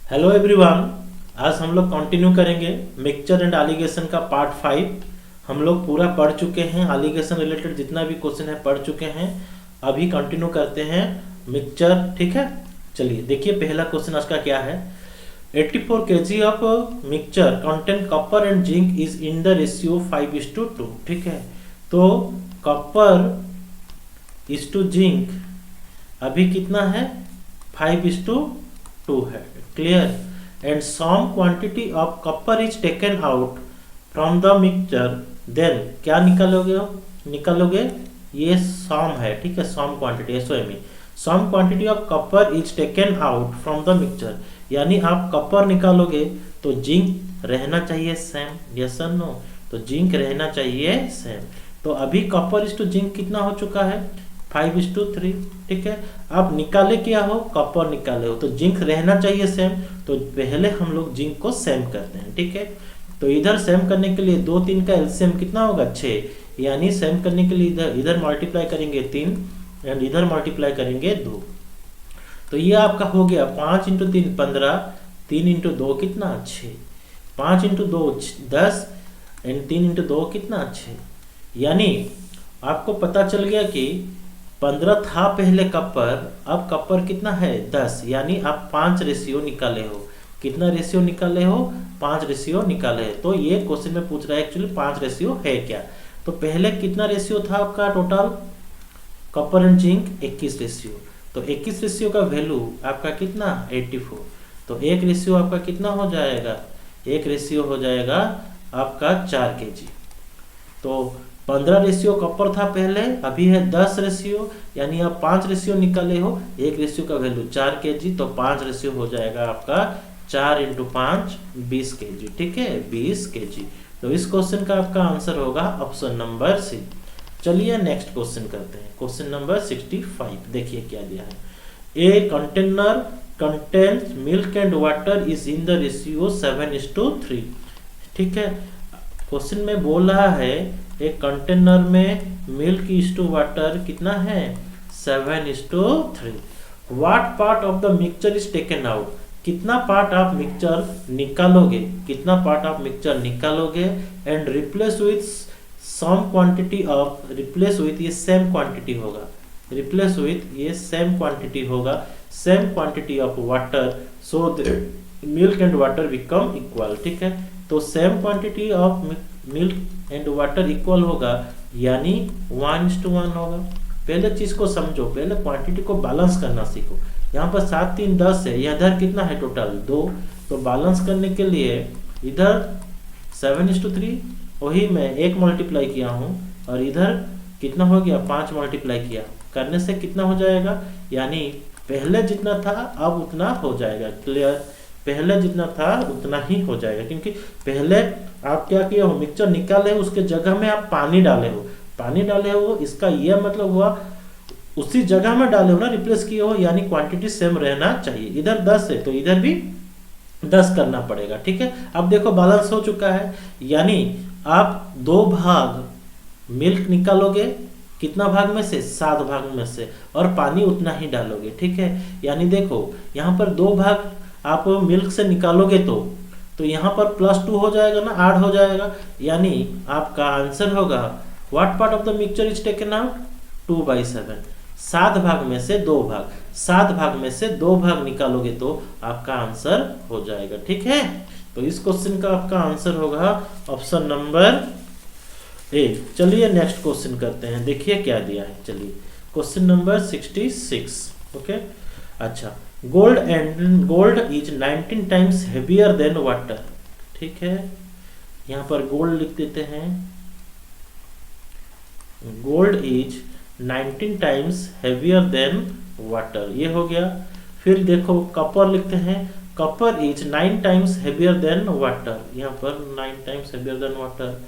Hello everyone. आज हम लोग कंटिन्यू करेंगे मिक्सचर एंड एलिगेशन का पार्ट 5। हम लोग पूरा पढ़ चुके हैं, एलिगेशन रिलेटेड जितना भी क्वेश्चन है पढ़ चुके हैं। अभी कंटिन्यू करते हैं मिक्सचर, ठीक है। चलिए देखिए पहला क्वेश्चन आज का क्या है। 84 kg of mixture contain copper and zinc is in the ratio 5:2, ठीक है। तो कॉपर इज टू जिंक अभी कितना है, 5:2 है, clear. And some quantity of copper is taken out from the mixture, then क्या निकालोगे ये सम है, ठीक है। Some quantity SOME, some quantity of copper is taken out from the mixture, यानी आप कॉपर निकालोगे तो जिंक रहना चाहिए सेम, यस और नो। तो जिंक रहना चाहिए सेम। तो अभी कॉपर इज टू जिंक कितना हो चुका है, 5:3, ठीक है। आप निकाले क्या हो, कॉपर निकाले हो, तो जिंक रहना चाहिए सेम। तो पहले हम लोग जिंक को सेम करते हैं, ठीक है। तो इधर सेम करने के लिए 2 3 का एलसीएम कितना होगा, 6, यानी सेम करने के लिए इधर मल्टीप्लाई करेंगे 3 एंड इधर मल्टीप्लाई करेंगे 2। तो ये आपका हो गया 5 × 3 15, 3 × 2 कितना 6, 5 × 2 10 एंड 3 × 2 कितना 6। यानी आपको पता चल गया कि 15 था पहले कॉपर, अब कॉपर कितना है 10, यानी आप 5 रेशियो निकाले हो। कितना रेशियो निकाले हो, 5 रेशियो निकाले हैं। तो ये क्वेश्चन में पूछ रहा है एक्चुअली 5 रेशियो है क्या। तो पहले कितना रेशियो था आपका total, copper and zinc 21 ratio. तो 21 रेशियो का वैल्यू आपका कितना 84। तो एक रेशियो आपका कितना हो जाएगा, एक रेशियो हो जाएगा आपका 4 kg। तो 15 रेशियो कॉपर था पहले, अभी है 10 रेशियो, यानी आप 5 रेशियो निकाले हो, एक रेशियो का वैल्यू 4 kg। तो 5 रेशियो हो जाएगा आपका 4 × 5 20 kg, ठीक है, 20 kg। तो इस क्वेश्चन का आपका आंसर होगा ऑप्शन नंबर सी। चलिए नेक्स्ट क्वेश्चन करते हैं, क्वेश्चन नंबर 65। देखिए क्या दिया है। A container contains milk and water is in the ratio 7:3, ठीक है। क्वेश्चन में बोल रहा है एक कंटेनर में मिल्क इज टू वाटर कितना है 7:3। What part of the mixture is taken out, कितना पार्ट आप मिक्सचर निकालोगे, कितना पार्ट आप मिक्सचर निकालोगे and replace with some quantity of, replace with ये सेम क्वांटिटी होगा, रिप्लेस विथ ये सेम क्वांटिटी होगा, same quantity of water, so milk and water become equal, ठीक है। तो same quantity of milk and water equal होगा, यानी 1:1 होगा। पहले चीज को समझो, पहले क्वांटिटी को बैलेंस करना सीखो। यहाँ पर 7 3 10 है, इधर कितना है टोटल 2। तो बैलेंस करने के लिए इधर 7:3, वही मैं 1 मल्टीप्लाई किया हूँ, और इधर कितना हो गया 5 मल्टीप्लाई किया, करने से कितना हो जाएगा, यानी पहले जितना था अब उतना हो जाएगा, क्लियर। पहले जितना था उतना ही हो जाएगा, क्योंकि पहले आप क्या किए हो, मिक्सचर निकाले, उसके जगह में आप पानी डाले हो, पानी डाले हो, इसका यह मतलब हुआ उसी जगह में डाले हो ना, रिप्लेस किए हो, यानी क्वांटिटी सेम रहना चाहिए। इधर 10 है तो इधर भी 10 करना पड़ेगा, ठीक है। अब देखो बैलेंस हो चुका है, यानी आप 2 भाग मिल्क निकालोगे, कितना भाग में से 7 भाग में से, और पानी उतना ही डालोगे, ठीक है। यानी देखो यहाँ पर 2 भाग आप मिल्क से निकालोगे तो यहाँ पर +2 हो जाएगा ना, 8 हो जाएगा, यानी आपका आंसर होगा what part of the mixture is taken out 2/7। 7 भाग में से 2 भाग, 7 भाग में से 2 भाग निकालोगे तो आपका आंसर हो जाएगा, ठीक है। तो इस क्वेश्चन का आपका आंसर होगा ऑप्शन नंबर ए। चलिए नेक्स्ट क्वेश्चन करते हैं, देखिए क्या दिया है। चलिए क्वेश्चन नंबर 66, ओके। अच्छा, gold is 19 times heavier than water, ठीक है। यहाँ पर गोल्ड लिख देते हैं, gold is 19 times heavier than water, ये हो गया। फिर देखो कॉपर लिखते हैं, copper is 9 times heavier than water, यहाँ पर 9 times heavier than water.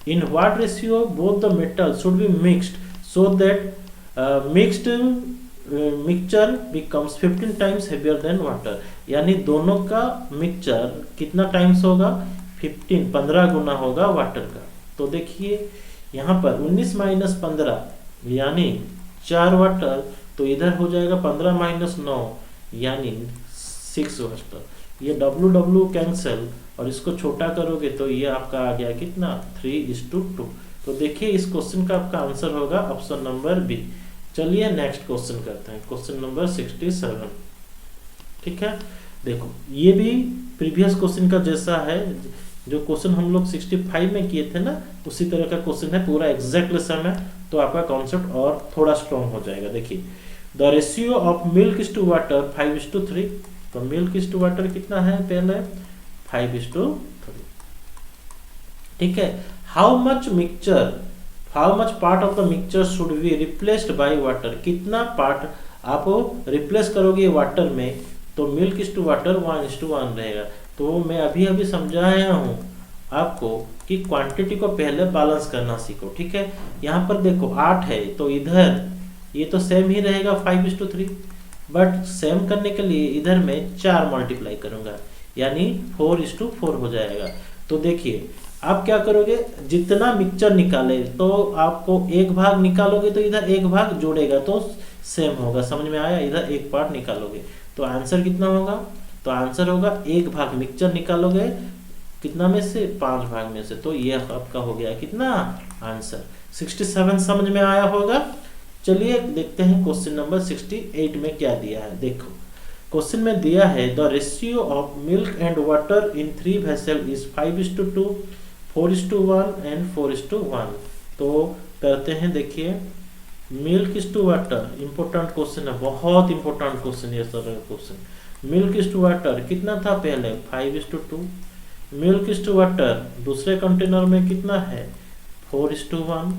In what ratio both the metal should be mixed so that mixed mixture becomes 15 times heavier than water, यानी दोनों का मिक्सचर कितना टाइम्स होगा 15 गुना होगा वाटर का। तो देखिए यहाँ पर 19 - 15 यानी 4 वाटर, तो इधर हो जाएगा 15 - 9 यानी 6 वाटर। ये डब्लू डब्लू कैंसिल और इसको छोटा करोगे तो ये आपका आ गया कितना 3:2। तो देखिए इस क्वेश्चन का आपका आंसर होगा ऑप्शन नंबर बी। चलिए नेक्स्ट क्वेश्चन करते हैं, क्वेश्चन नंबर 67। ठीक है, देखो ये भी प्रीवियस क्वेश्चन का जैसा है, जो क्वेश्चन हम लोग 65 में किए थे ना, उसी तरह का क्वेश्चन है, पूरा एग्जैक्टली सेम है, तो आपका कॉन्सेप्ट और थोड़ा स्ट्रॉन्ग हो जाएगा। देखिए the ratio of milk is to water 5:3। तो मिल्क इज टू वाटर कितना है पहले 5:3। ठीक है, how much part of the mixture should be replaced by water, कितना पार्ट आप रिप्लेस करोगे वाटर में, तो मिल्क इज टू वाटर 1:1 रहेगा। तो मैं अभी अभी समझाया हूँ आपको कि क्वांटिटी को पहले बैलेंस करना सीखो। ठीक है, यहाँ पर देखो 8 है, तो इधर ये तो सेम ही रहेगा 5:3, बट सेम करने के लिए इधर मैं 4 मल्टीप्लाई करूंगा, यानी 4:4 हो जाएगा। तो देखिए आप क्या करोगे, जितना मिक्सचर निकाले तो आपको एक भाग निकालोगे तो इधर एक भाग जोड़ेगा तो सेम होगा, समझ में आया। इधर एक पार्ट निकालोगे तो आंसर कितना होगा, तो आंसर होगा एक भाग मिक्सचर निकालोगे कितना में से 5 भाग में से, तो ये आपका हो गया कितना आंसर 67। समझ में आया होगा। चलिए देखते हैं क्वेश्चन नंबर 68 में क्या दिया है। देखो क्वेश्चन में दिया है the ratio of milk and water in 3 vessel is 5:2, 4:1 and 4:1। तो करते हैं, देखिए milk is to water, important question है, बहुत इंपॉर्टेंट क्वेश्चन ये sir question. Milk is to water कितना था पहले 5:2, मिल्क इज टू वाटर दूसरे कंटेनर में कितना है 4:1,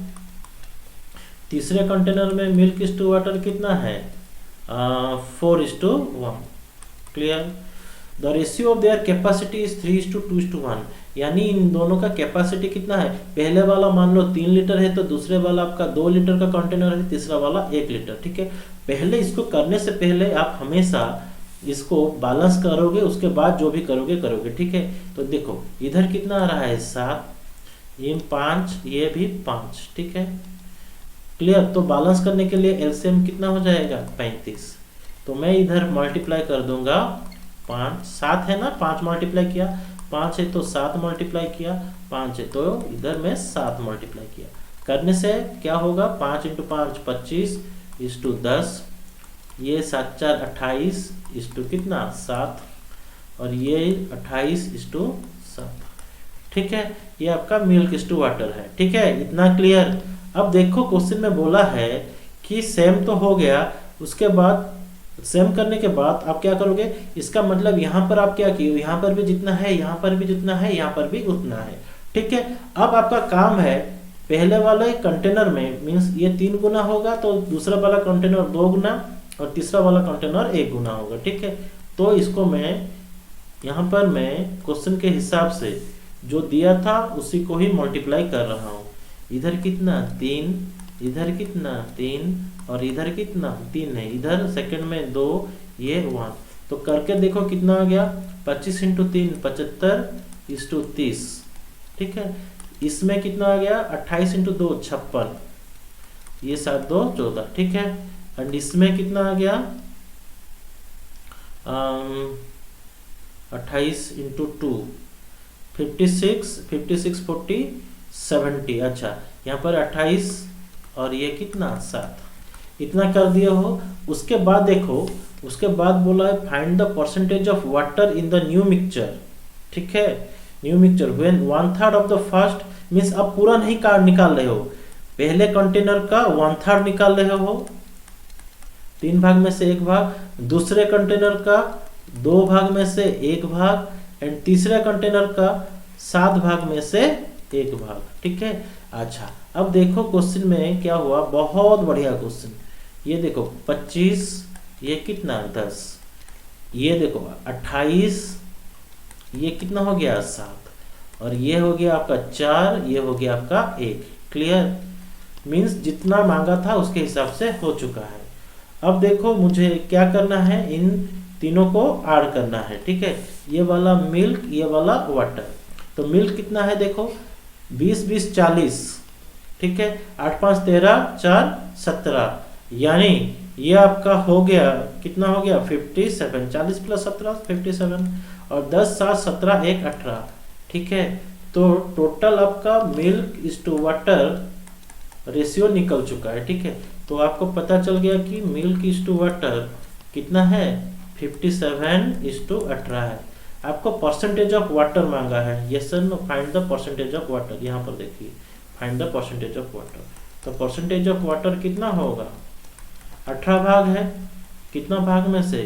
तीसरे कंटेनर में मिल्क इज टू वाटर कितना है 4:1। Clear. The ratio of their capacity is 3:2:1, यानी इन दोनों का कैपेसिटी कितना है, पहले वाला मान लो 3 लीटर है तो दूसरे वाला आपका 2 लीटर का कंटेनर है, तीसरा वाला 1 लीटर। ठीक है, पहले इसको करने से पहले आप हमेशा इसको बैलेंस करोगे, उसके बाद जो भी करोगे। ठीक है, तो देखो इधर कितना आ रहा है 7, ये 5, ये भी 5। ठीक है, क्लियर। तो बैलेंस करने के लिए एलसीएम कितना हो जाएगा 35, तो मैं इधर मल्टीप्लाई कर दूंगा 5, 7 है ना, 5 मल्टीप्लाई किया, 5 है तो 7 मल्टीप्लाई किया, 5 है तो इधर मैं 7 मल्टीप्लाई किया। करने से क्या होगा 5 × 5 25:10, ये 7 4 28 कितना 7, और ये 28:7। ठीक है, ये आपका मिल्क इज टू वाटर है। ठीक है, इतना क्लियर। अब देखो क्वेश्चन में बोला है कि सेम तो हो गया, उसके बाद सेम करने के बाद आप क्या करोगे, इसका मतलब यहाँ पर आप क्या किए, यहाँ पर भी जितना है, यहाँ पर भी जितना है, यहाँ पर भी उतना है। ठीक है, अब आपका काम है पहले वाले कंटेनर में मीन्स ये 3 गुना होगा तो दूसरा वाला कंटेनर 2 गुना और तीसरा वाला कंटेनर 1 गुना होगा। ठीक है, तो इसको मैं यहाँ पर मैं क्वेश्चन के हिसाब से जो दिया था उसी को ही मल्टीप्लाई कर रहा हूँ। इधर कितना 3, इधर कितना 3 और इधर कितना 3 है, इधर सेकंड में 2, ये 1। तो करके देखो कितना आ गया 25 × 3 75:30। ठीक है, इसमें कितना आ गया 28 × 2 56, ये 7 2 14। ठीक है, एंड इसमें कितना आ गया 28 × 2 56 40 70। अच्छा, यहाँ पर 28 और ये कितना 7, इतना कर दिया हो। उसके बाद देखो, उसके बाद बोला है find the percentage of water in the new mixture. ठीक है, new mixture when 1/3 of the first, means आप पूरा नहीं निकाल रहे हो, पहले कंटेनर का 1/3 निकाल रहे हो, 3 भाग में से 1 भाग, दूसरे कंटेनर का 2 भाग में से 1 भाग, एंड तीसरे कंटेनर का 7 भाग में से 1 भाग। ठीक है, अच्छा अब देखो क्वेश्चन में क्या हुआ, बहुत बढ़िया क्वेश्चन। ये देखो 25, ये कितना 10, ये देखो 28, ये कितना हो गया 7, और ये हो गया आपका 4, ये हो गया आपका 1। क्लियर, मीन्स जितना मांगा था उसके हिसाब से हो चुका है। अब देखो मुझे क्या करना है, इन तीनों को ऐड करना है। ठीक है, ये वाला मिल्क, ये वाला वाटर। तो मिल्क कितना है देखो 20 20 40। ठीक है, 8 5 13 4 17, यानी ये आपका हो गया, कितना हो गया 57, 40 प्लस 17 57, और 10 7 17 1 18, ठीक है। तो टोटल आपका milk is to water ratio निकल चुका है, ठीक है। तो आपको पता चल गया कि मिल्क इज टू वाटर कितना है 57:18 है। आपको परसेंटेज ऑफ वाटर मांगा है, yes sir no, find the percentage of water. यहाँ पर देखिए find the percentage of water, तो परसेंटेज ऑफ वाटर कितना होगा 18 भाग है, कितना भाग में से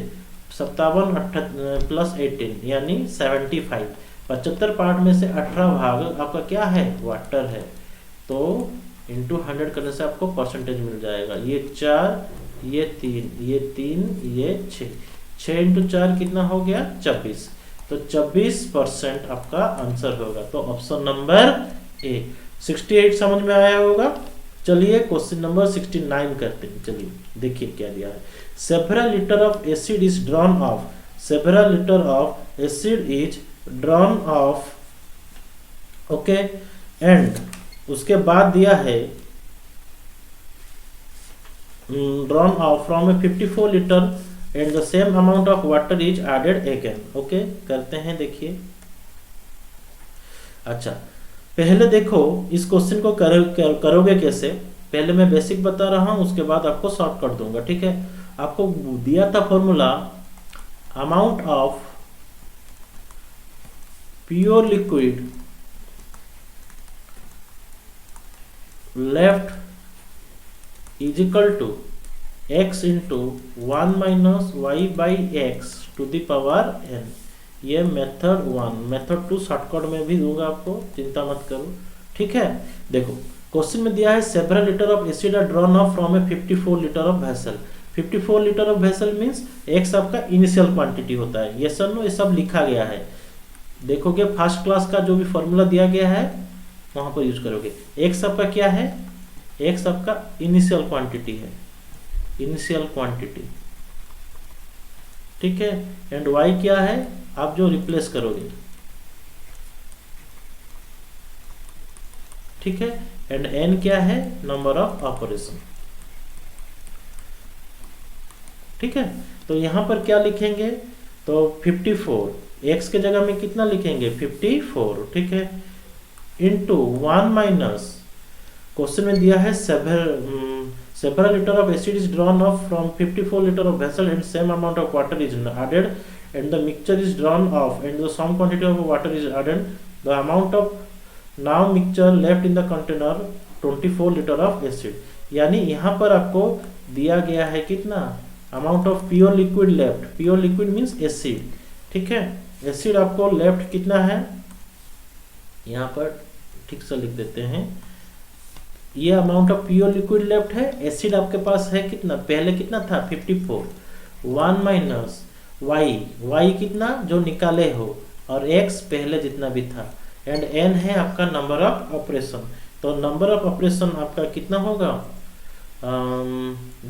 57 प्लस 18 यानी 75, 75 पार्ट में से 18 भाग आपका क्या है वाटर है। तो इंटू 100 करने से आपको परसेंटेज मिल जाएगा, ये 4 ये 3 ये 3 ये 6 इंटू 4 कितना हो गया 24, तो 24% आपका आंसर होगा। तो ऑप्शन नंबर ए 68 समझ में आया होगा। चलिए क्वेश्चन नंबर 69 करते हैं। चलिए देखिए क्या दिया है, several litre of acid is drawn off, several litre of acid is drawn off, okay, and उसके बाद दिया है drawn off from a 54 litre and the same amount of water is added again, okay करते हैं। देखिए अच्छा पहले देखो इस क्वेश्चन को करोगे कैसे, पहले मैं बेसिक बता रहा हूं उसके बाद आपको शॉर्ट कर दूंगा, ठीक है। आपको दिया था formula amount of pure liquid left is equal to x into 1 minus y by x to the power n। ये मेथड 1, मेथड 2 शॉर्टकट में भी दूंगा आपको, चिंता मत करो, ठीक है। देखो क्वेश्चन में दिया है several litre of acid are drawn off from a 54 litre of vessel. 54 litre of vessel means x आपका इनिशियल क्वांटिटी होता है, ये सर नो ये सब लिखा गया है। देखोगे फर्स्ट क्लास का जो भी फॉर्मूला दिया गया है वहां पर यूज करोगे। x आपका क्या है, x आपका इनिशियल क्वांटिटी है, इनिशियल क्वांटिटी, ठीक है। एंड y क्या है, आप जो रिप्लेस करोगे, ठीक है। एंड n क्या है, नंबर ऑफ ऑपरेशन, ठीक है। तो यहां पर क्या लिखेंगे, तो 54, x के जगह में कितना लिखेंगे 54, ठीक है, इंटू 1 माइनस क्वेश्चन में दिया है several liter of acid is drawn off from 54 liter of vessel and same amount of water is added and the mixture is drawn off and the same quantity of water is added, the amount of now mixture left in the container 24 liter of acid। यानी यहाँ पर आपको दिया गया है कितना amount of pure liquid left, pure liquid means acid, ठीक है। एसिड आपको लेफ्ट कितना है, यहाँ पर ठीक से लिख देते हैं, ये amount of pure liquid left है, एसिड आपके पास है कितना, पहले कितना था 54, 1 माइनस y कितना जो निकाले हो और x पहले जितना भी था, एंड n है आपका नंबर ऑफ ऑपरेशन। तो नंबर ऑफ ऑपरेशन आपका कितना होगा,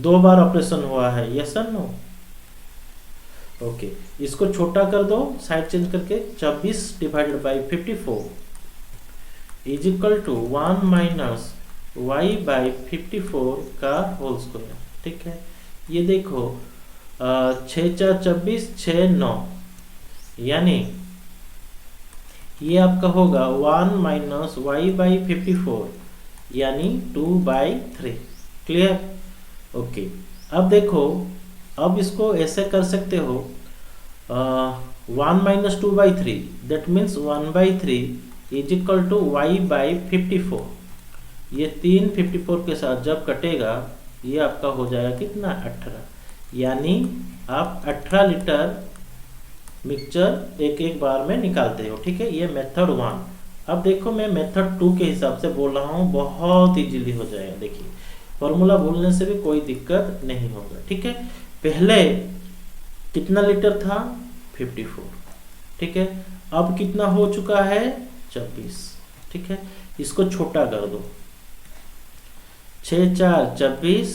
2 बार ऑपरेशन हुआ है, यस और नो, ओके। इसको छोटा कर दो साइड चेंज करके, 24 divided by 54 is equal to 1 minus y by 54 का होल स्क्वायर, ठीक है। ये देखो 6 4 24 6 9, यानी ये आपका होगा 1 माइनस वाई बाई 54 यानी 2/3, क्लियर, ओके। अब देखो अब इसको ऐसे कर सकते हो 1 minus 2/3 that means 1/3 is equal to y by 54। ये 3 54 के साथ जब कटेगा ये आपका हो जाएगा कितना 18, यानी आप 18 लीटर मिक्सचर एक बार में निकालते हो, ठीक है। ये मेथड 1। अब देखो मैं मेथड 2 के हिसाब से बोल रहा हूँ, बहुत इजीली हो जाएगा। देखिए फॉर्मूला भूलने से भी कोई दिक्कत नहीं होगा, ठीक है। पहले कितना लीटर था 54, ठीक है। अब कितना हो चुका है 24, ठीक है। इसको छोटा कर दो, 6 4 24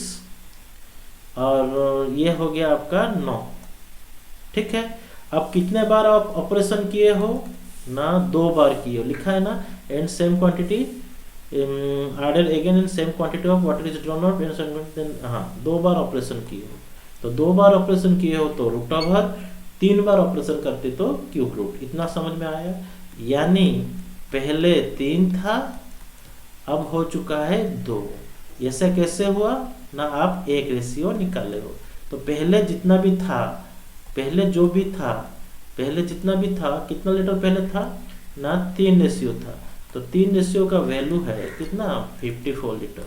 और ये हो गया आपका 9, ठीक है। अब कितने बार आप ऑपरेशन किए हो ना, 2 बार किए हो, लिखा है ना, and same quantity order again in same quantity of water is drawn out then, हाँ 2 बार ऑपरेशन किए हो तो 2 बार ऑपरेशन किए हो तो रूट ओवर, 3 बार ऑपरेशन करते तो क्यूब रूट। इतना समझ में आया? यानी पहले 3 था, अब हो चुका है 2। ऐसे कैसे हुआ ना, आप एक रेशियो निकाले हो तो पहले जितना भी था, पहले जो भी था, पहले जितना भी था, कितना लीटर पहले था ना, 3 रेशियो था, तो 3 रेशियो का वैल्यू है कितना 54 लीटर,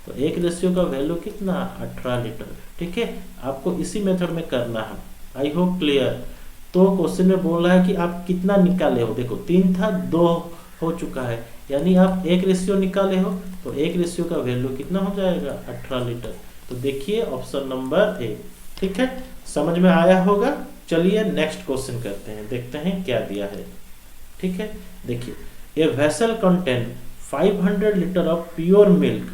तो एक रेशियो का वैल्यू कितना 18 लीटर। ठीक है, आपको इसी मेथड में करना है। I hope clear. तो क्वेश्चन में बोल रहा है कि आप कितना निकाले हो, देखो 3 था 2 हो चुका है, यानी आप एक रेशियो निकाले हो तो एक रेशियो का वैल्यू कितना हो जाएगा 18 लीटर। तो देखिए ऑप्शन नंबर ए। ठीक है, समझ में आया होगा। चलिए नेक्स्ट क्वेश्चन करते हैं, देखते हैं क्या दिया है। ठीक है, देखिए a vessel contain 500 litre of pure milk.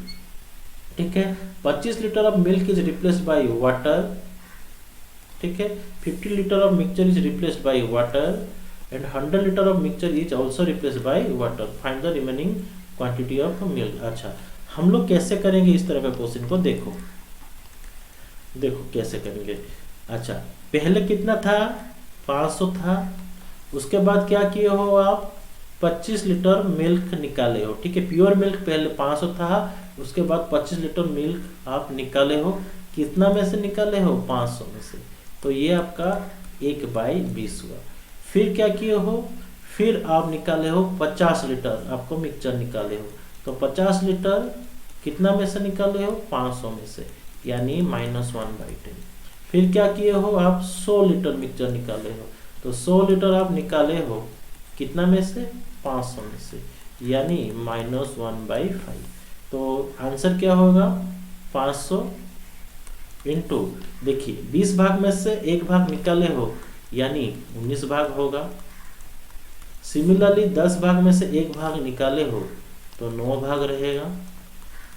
ठीक है, 25 litre of milk is replaced by water. ठीक है, 50 litre of mixture is replaced by water and 100 litre of mixture is also replaced by water. Find the remaining quantity of milk. अच्छा, हम लोग कैसे करेंगे इस तरह का क्वेश्चन को, देखो देखो कैसे करेंगे। अच्छा, पहले कितना था 500 था, उसके बाद क्या किए हो आप 25 लीटर मिल्क निकाले हो। ठीक है, प्योर मिल्क पहले 500 था, उसके बाद 25 लीटर मिल्क आप निकाले हो, कितना में से निकाले हो 500 में से, तो ये आपका 1/20 हुआ। फिर क्या किए हो, फिर आप निकाले हो 50 लीटर, आपको मिक्सचर निकाले हो, तो 50 लीटर कितना में से निकाले हो 500 में से, यानी -1/10। फिर क्या किए हो आप 100 लीटर मिक्सचर निकाले हो, तो 100 लीटर आप निकाले हो कितना में से 500 में से, यानी -1/5। तो आंसर क्या होगा 500 इंटू, देखिए 20 भाग में से 1 भाग निकाले हो, यानी 19 भाग होगा। सिमिलरली 10 भाग में से 1 भाग निकाले हो तो 9 भाग रहेगा।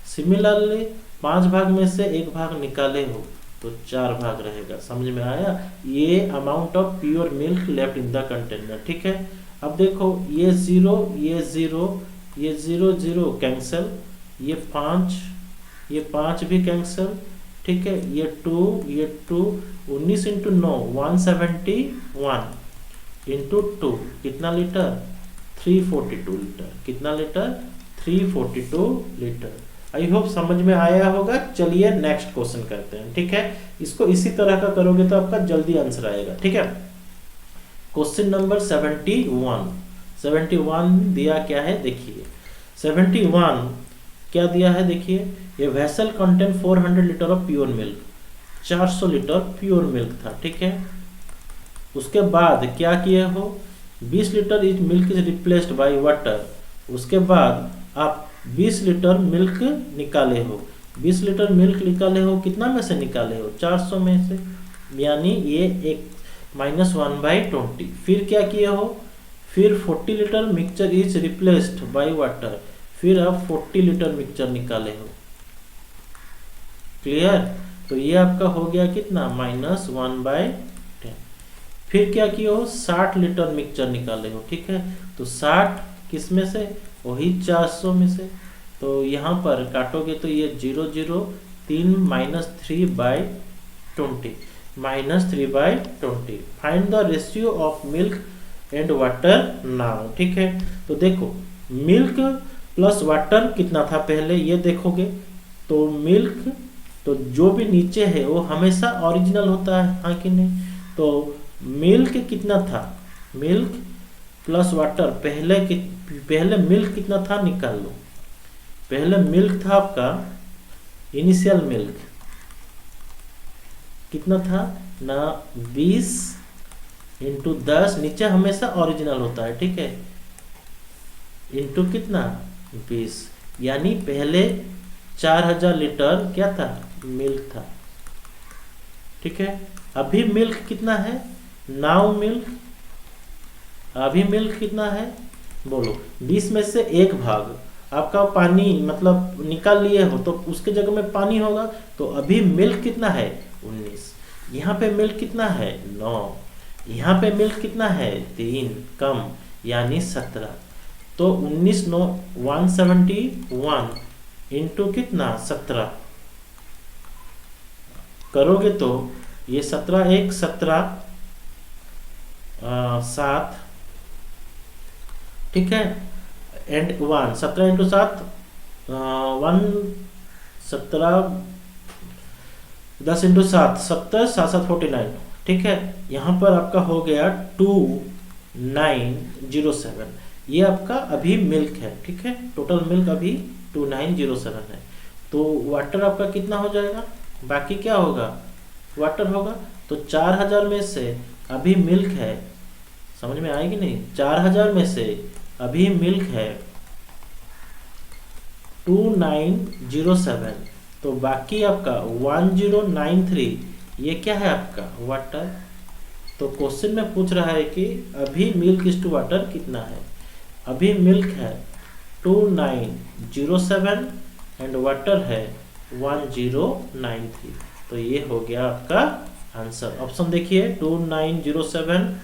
सिमिलरली 5 भाग में से 1 भाग निकाले हो तो 4 भाग रहेगा। समझ में आया? ये amount of pure milk left in the container. ठीक है, अब देखो ये 0 ये 0 ये 0 0 कैंसिल, ये 5 भी कैंसिल। ठीक है, ये 2 19 इंटू 9 171 इंटू 2 कितना लीटर 342 लीटर। कितना लीटर 342 लीटर। आई होप समझ में आया होगा। चलिए नेक्स्ट क्वेश्चन करते हैं। ठीक है, इसको इसी तरह का करोगे तो आपका जल्दी आंसर आएगा। ठीक है, क्वेश्चन नंबर 71 दिया क्या है देखिए। 71 क्या दिया है देखिए, ये vessel contain 400 litre of pure milk, 400 litre pure milk था। ठीक है, उसके बाद क्या किए हो 20 litre is milk is replaced by water. उसके बाद आप 20 लीटर मिल्क निकाले हो, 20 लीटर मिल्क निकाले हो, कितना में से निकाले हो 400 में से, यानी ये एक -1/20। फिर क्या किए हो, फिर 40 litre mixture is replaced by water, फिर आप 40 लीटर मिक्सचर निकाले हो। क्लियर? तो ये आपका हो गया कितना -1/10। फिर क्या किए हो 60 लीटर मिक्सचर निकाले हो। ठीक है, तो 60 किस में से, वही 400 में से। तो यहाँ पर काटोगे तो ये 0 0 3 -3/20 find the ratio of milk and water now. ठीक है, तो देखो मिल्क प्लस वाटर कितना था पहले ये देखोगे, तो मिल्क तो जो भी नीचे है वो हमेशा ओरिजिनल होता है, हाँ कि नहीं। तो मिल्क कितना था, मिल्क प्लस वाटर, पहले मिल्क कितना था निकाल लो। पहले मिल्क था आपका इनिशियल मिल्क कितना था ना 20 इंटू 10, नीचे हमेशा ओरिजिनल होता है। ठीक है, इंटू कितना 20, यानी पहले 4000 लीटर क्या था मिल्क था। ठीक है, अभी मिल्क कितना है, नाउ मिल्क अभी मिल्क कितना है बोलो, 20 में से 1 भाग आपका पानी मतलब निकाल लिए हो तो उसके जगह में पानी होगा, तो अभी मिल्क कितना है 19। यहाँ पे मिल्क कितना है 9, यहाँ पे मिल्क कितना है 3 कम, यानी 17। तो 171 इंटू कितना 17 करोगे तो ये 17 एक 17 7, ठीक है, एंड 1 17 इंटू 7 1 17 10 इंटू 7 70 7 7 49, ठीक है। यहाँ पर आपका हो गया 2907, ये आपका अभी मिल्क है, ठीक है, टोटल मिल्क अभी 2907 है। तो वाटर आपका कितना हो जाएगा, बाकी क्या होगा वाटर होगा। तो 4000 में से अभी मिल्क है, समझ में आएगी नहीं, 4000 में से अभी मिल्क है 2907, तो बाकी आपका 1093 ये क्या है आपका वाटर। तो क्वेश्चन में पूछ रहा है कि अभी मिल्क इस टू वाटर कितना है। अभी मिल्क है 2907 एंड वाटर है 1093, तो ये हो गया आपका आंसर। ऑप्शन देखिए 2907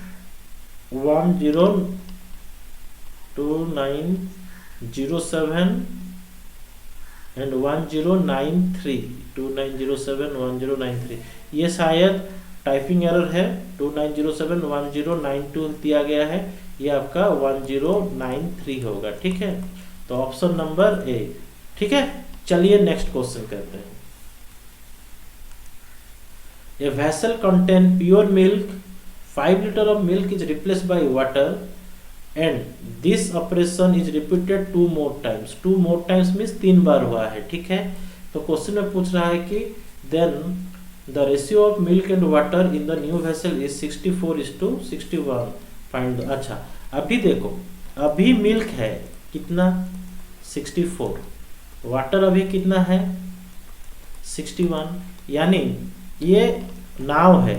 एंड 1093 ये शायद टाइपिंग एरर है। 2907 1092 दिया गया है, ये आपका 1093 होगा, ठीक है। तो ऑप्शन नंबर ए, ठीक है। चलिए नेक्स्ट क्वेश्चन करते हैं। A vessel contain pure milk, 5 liter of milk is replaced by water and this operation is repeated 2 more times. 2 more times means 3 बार हुआ है, ठीक है। तो क्वेश्चन में पूछ रहा है कि then the ratio of milk and water in the new vessel is 64:61. Find the, अच्छा अभी देखो, अभी मिल्क है कितना 64, वाटर अभी कितना है 61, यानी ये नाव है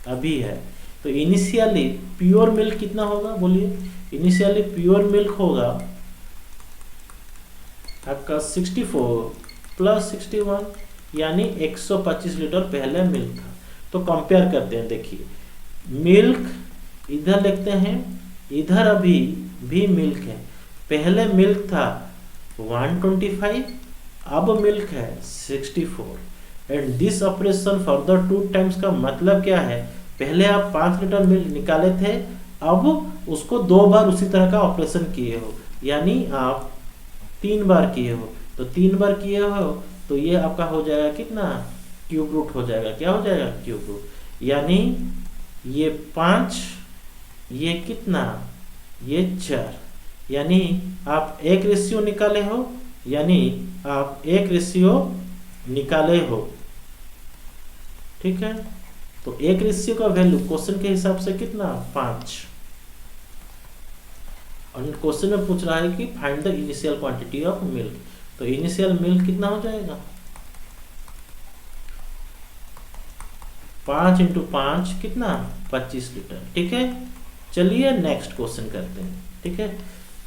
अभी है। तो इनिशियली प्योर मिल्क कितना होगा बोलिए, इनिशियली प्योर मिल्क होगा आपका 64 प्लस 61 यानी 125 लीटर पहले मिल्क था। तो कंपेयर करते हैं, देखिए मिल्क इधर लिखते हैं, इधर अभी भी मिल्क है। पहले मिल्क था 125, अब मिल्क है 64 and this operation further 2 times का मतलब क्या है, पहले आप 5 लीटर मिल्क निकाले थे, अब उसको 2 बार उसी तरह का ऑपरेशन किए हो, यानी आप 3 बार किए हो। तो 3 बार किए हो तो ये आपका हो जाएगा कितना क्यूब रूट हो जाएगा, क्या हो जाएगा क्यूब रूट, यानी ये 5 ये कितना ये 4, यानी आप 1 निकाले हो, यानी आप 1 निकाले हो, ठीक है। तो 1 का वैल्यू क्वेश्चन के हिसाब से कितना 5, और क्वेश्चन में पूछ रहा है कि find the initial quantity of milk. तो इनिशियल मिल्क कितना हो जाएगा 5 × 5 कितना 25 लीटर, ठीक है। चलिए नेक्स्ट क्वेश्चन करते हैं, ठीक है।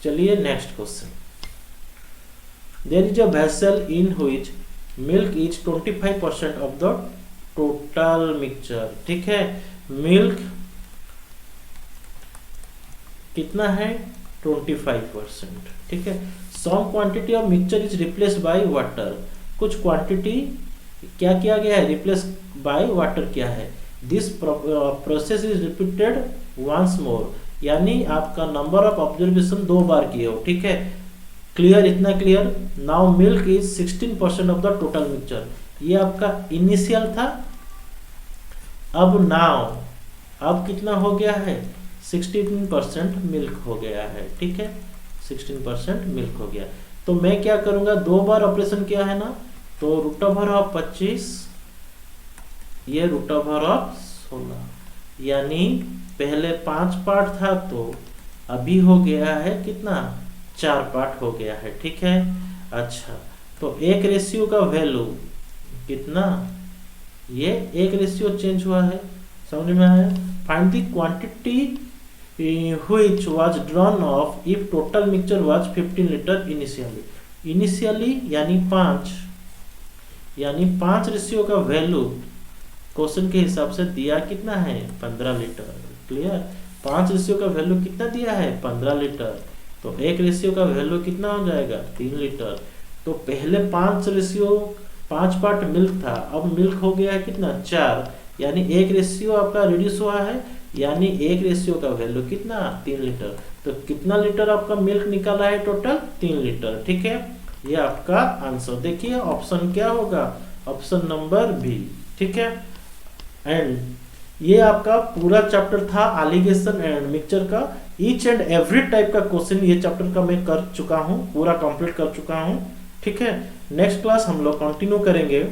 चलिए next question. There is a vessel in which milk is 25% of the total mixture, ठीक है। मिल्क कितना है 25%, ठीक है। Some quantity of mixture is replace by water, कुछ क्वांटिटी क्या किया गया है रिप्लेस बाय वाटर किया है। This process is repeated once more, यानी आपका नंबर ऑफ ऑब्जर्वेशन 2 बार किए हो, ठीक है। क्लियर, इतना clear. Now milk is 16% of the total mixture, ये आपका इनिशियल था। अब नाउ अब कितना हो गया है 16% मिल्क हो गया है, ठीक है, 16% मिल्क हो गया। तो मैं क्या करूंगा 2 बार ऑपरेशन किया है ना, तो √25 ये √16, यानी पहले 5 पार्ट था तो अभी हो गया है कितना 4 पार्ट हो गया है, ठीक है। अच्छा तो 1 का वैल्यू कितना, ये 1 चेंज हुआ है, समझ में आया। Find the quantity which was drawn off if total mixture was 15 litre initially यानी 5, यानी 5 का वैल्यू क्वेश्चन के हिसाब से दिया कितना है 15 लीटर। क्लियर, 5 का वैल्यू कितना दिया है 15 लीटर। तो एक रेशियो का वैल्यू कितना हो जाएगा 3 लीटर। तो पहले 5 पार्ट मिल्क था, अब मिल्क हो गया है कितना 4, यानी एक रेशियो आपका रिड्यूस हुआ है, यानी एक रेशियो का वैल्यू कितना 3 लीटर। तो कितना लीटर आपका मिल्क निकाला है टोटल 3 लीटर। ठीक है, ये आपका आंसर। देखिए ऑप्शन क्या होगा, ऑप्शन नंबर बी। ठीक है, एंड ये आपका पूरा चैप्टर था एलिगेशन एंड मिक्सचर का। ईच एंड एवरी टाइप का क्वेश्चन ये चैप्टर का मैं कर चुका हूँ, पूरा कंप्लीट कर चुका हूँ। ठीक है, नेक्स्ट क्लास हम लोग कंटिन्यू करेंगे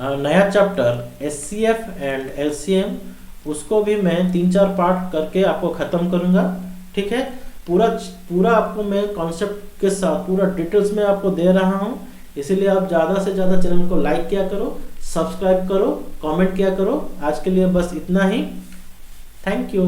नया चैप्टर एचसीएफ एंड एलसीएम, उसको भी मैं 3-4 पार्ट करके आपको खत्म करूंगा। ठीक है, पूरा आपको मैं कॉन्सेप्ट के साथ पूरा डिटेल्स में आपको दे रहा हूं, इसीलिए आप ज़्यादा से ज़्यादा चैनल को लाइक किया करो, सब्सक्राइब करो, कमेंट किया करो। आज के लिए बस इतना ही। Thank you.